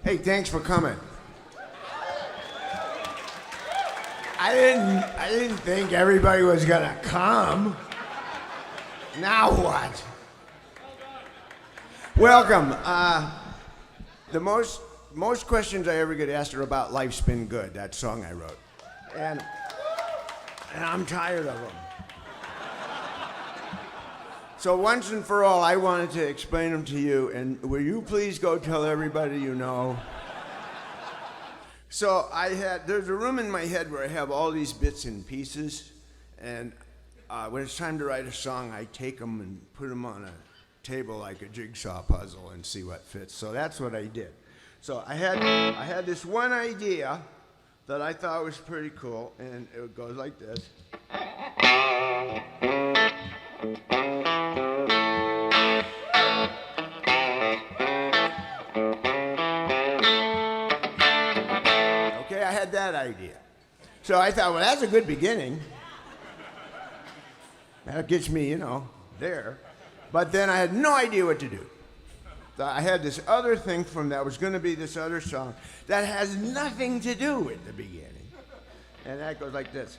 Hey, thanks for coming. I didn't think everybody was gonna come. Now what? Welcome. The most questions I ever get asked are about Life's Been Good, that song I wrote. And I'm tired of them. So once and for all, I wanted to explain them to you, and will you please go tell everybody you know? So there's a room in my head where I have all these bits and pieces, and when it's time to write a song, I take them and put them on a table like a jigsaw puzzle and see what fits. So that's what I did. So I had this one idea that I thought was pretty cool, and it goes like this. Okay, I had that idea. So I thought, well, that's a good beginning. That gets me, there. But then I had no idea what to do. So I had this other thing that was going to be this other song that has nothing to do with the beginning. And that goes like this.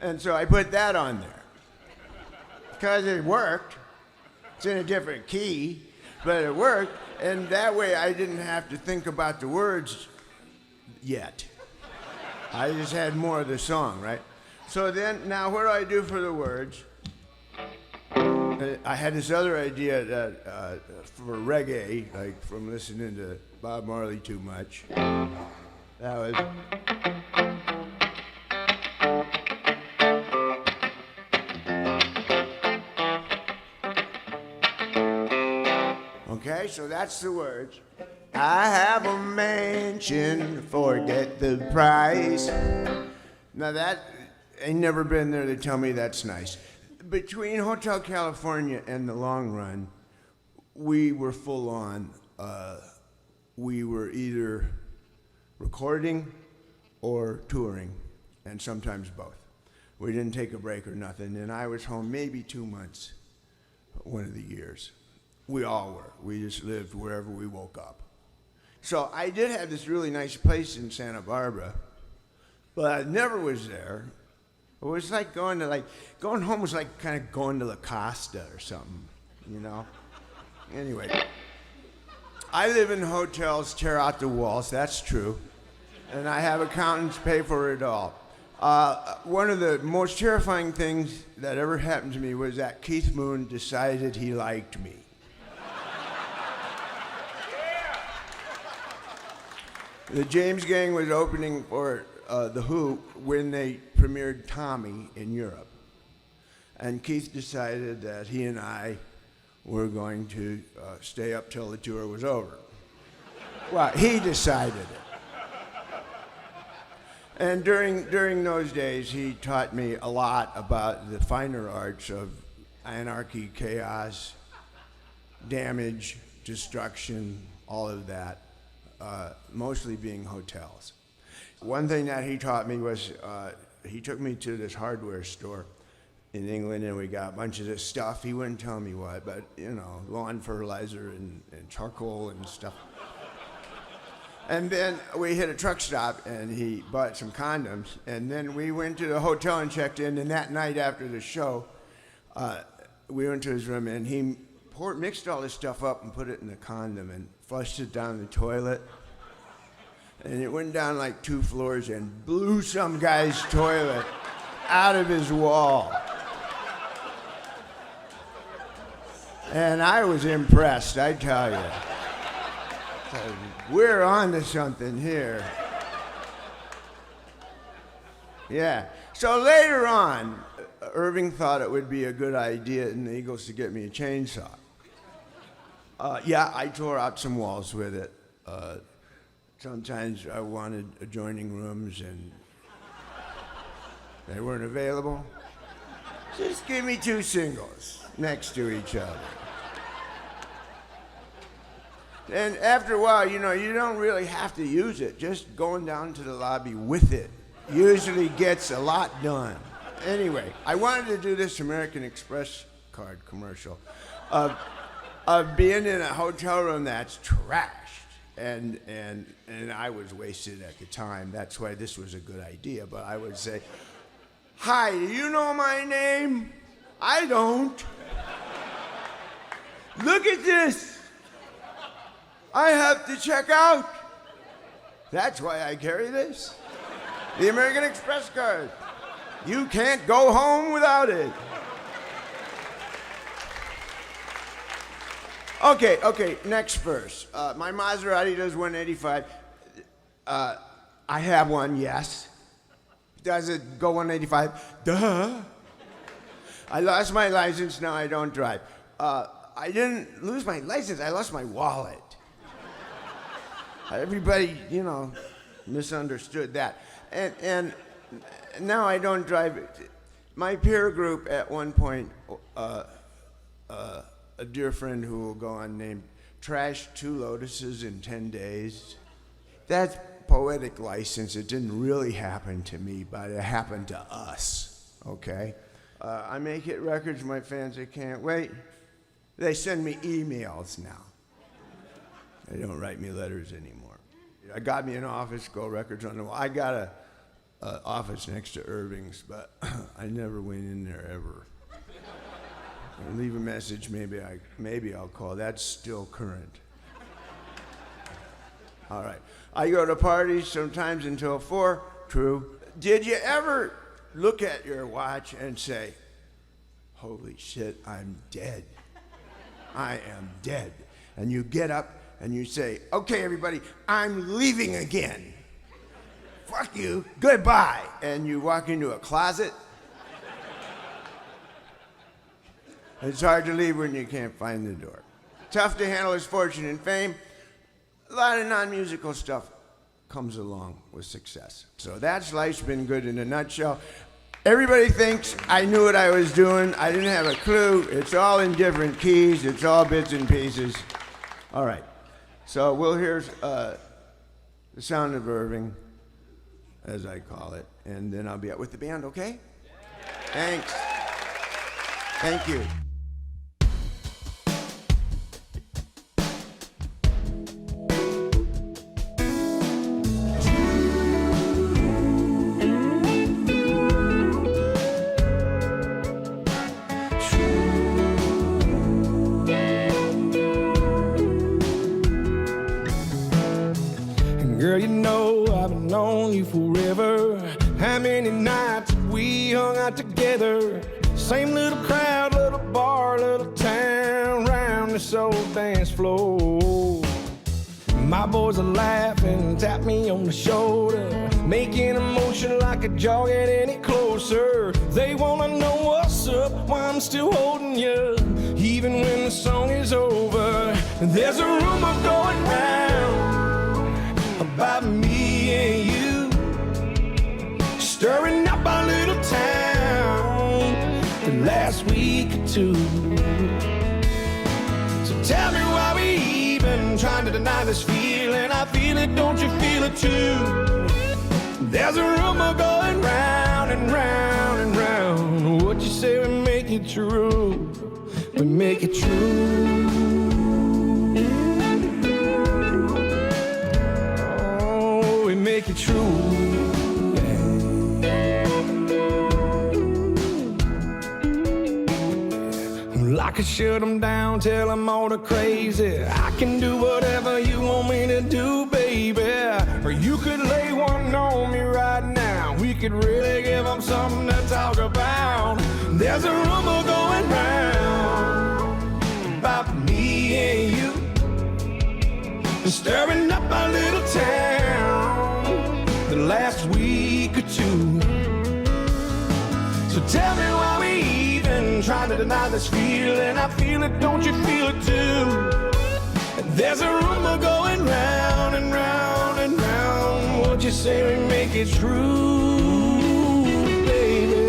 And so I put that on there. Because it worked. It's in a different key, but it worked. And that way I didn't have to think about the words yet. I just had more of the song, right? So then, now what do I do for the words? I had this other idea that for reggae, like from listening to Bob Marley too much. That was... Okay, so that's the words. I have a mansion, forget the price. Now that, ain't never been there to tell me that's nice. Between Hotel California and The Long Run, we were full on. We were either recording or touring, and sometimes both. We didn't take a break or nothing, and I was home maybe 2 months one of the years. We all were. We just lived wherever we woke up. So I did have this really nice place in Santa Barbara, but I never was there. It was like going home was like kind of going to La Costa or something, Anyway, I live in hotels, tear out the walls, that's true. And I have accountants pay for it all. One of the most terrifying things that ever happened to me was that Keith Moon decided he liked me. The James Gang was opening for The Who when they premiered Tommy in Europe. And Keith decided that he and I were going to stay up till the tour was over. Well, he decided it. And during those days, he taught me a lot about the finer arts of anarchy, chaos, damage, destruction, all of that. Mostly being hotels. One thing that he taught me was he took me to this hardware store in England, and we got a bunch of this stuff. He wouldn't tell me what, but lawn fertilizer and charcoal and stuff. And then we hit a truck stop, and he bought some condoms, and then we went to the hotel and checked in, and that night after the show, we went to his room, and he mixed all this stuff up and put it in a condom and flushed it down the toilet. And it went down like 2 floors and blew some guy's toilet out of his wall. And I was impressed, I tell you. We're on to something here. Yeah. So later on, Irving thought it would be a good idea in the Eagles to get me a chainsaw. Yeah, I tore out some walls with it. Sometimes I wanted adjoining rooms and they weren't available. Just give me 2 singles next to each other. And after a while, you don't really have to use it. Just going down to the lobby with it usually gets a lot done. Anyway, I wanted to do this American Express card commercial of being in a hotel room that's trashed. And I was wasted at the time. That's why this was a good idea. But I would say, "Hi, do you know my name? I don't. Look at this. I have to check out. That's why I carry this. The American Express card. You can't go home without it." Okay, next verse. My Maserati does 185. I have one, yes. Does it go 185? Duh. I lost my license, now I don't drive. I didn't lose my license, I lost my wallet. Everybody, misunderstood that. And now I don't drive. My peer group at one point, a dear friend who will go unnamed, trashed 2 Lotuses in 10 days. That's poetic license. It didn't really happen to me, but it happened to us, okay? I make hit records, my fans, they can't wait. They send me emails now. They don't write me letters anymore. I got me an office, Go Records on the Wall. I got a office next to Irving's, but I never went in there ever. I leave a message, maybe I'll call. That's still current. All right. I go to parties sometimes until 4. True. Did you ever look at your watch and say, "Holy shit, I'm dead. I am dead." And you get up and you say, "Okay, everybody, I'm leaving again. Fuck you, goodbye." And you walk into a closet. It's hard to leave when you can't find the door. Tough to handle his fortune and fame. A lot of non-musical stuff comes along with success. So that's Life's Been Good in a nutshell. Everybody thinks I knew what I was doing. I didn't have a clue. It's all in different keys. It's all bits and pieces. All right. So we'll hear the sound of Irving, as I call it, and then I'll be out with the band, okay? Thanks. Thank you. Girl, you know I've known you forever. How many nights we hung out together? Same little crowd, little bar, little town, round this old dance floor. My boys are laughing, tap me on the shoulder, making a motion like a jog get any closer. They wanna know what's up, why I'm still holding you, even when the song is over. There's a rumor going round about me and you, stirring up our little town the last week or 2. So tell me why we even trying to deny this feeling. I feel it, don't you feel it too? There's a rumor going round and round and round. What you say we make it true, we make it true. Make it true. Well, I could shut them down, tell them all the crazy. I can do whatever you want me to do, baby. Or you could lay one on me right now. We could really give them something to talk about. There's a rumor going round about me and you, stirring up our little town the last week or 2. So tell me why we even trying to deny this feeling. I feel it, don't you feel it too? There's a rumor going round and round and round. What you say we make it true, baby?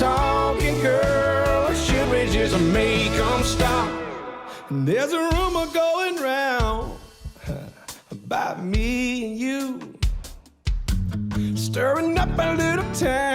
talking, girl, or should we just make them stop? There's a rumor going round about me and you, stirring up a little town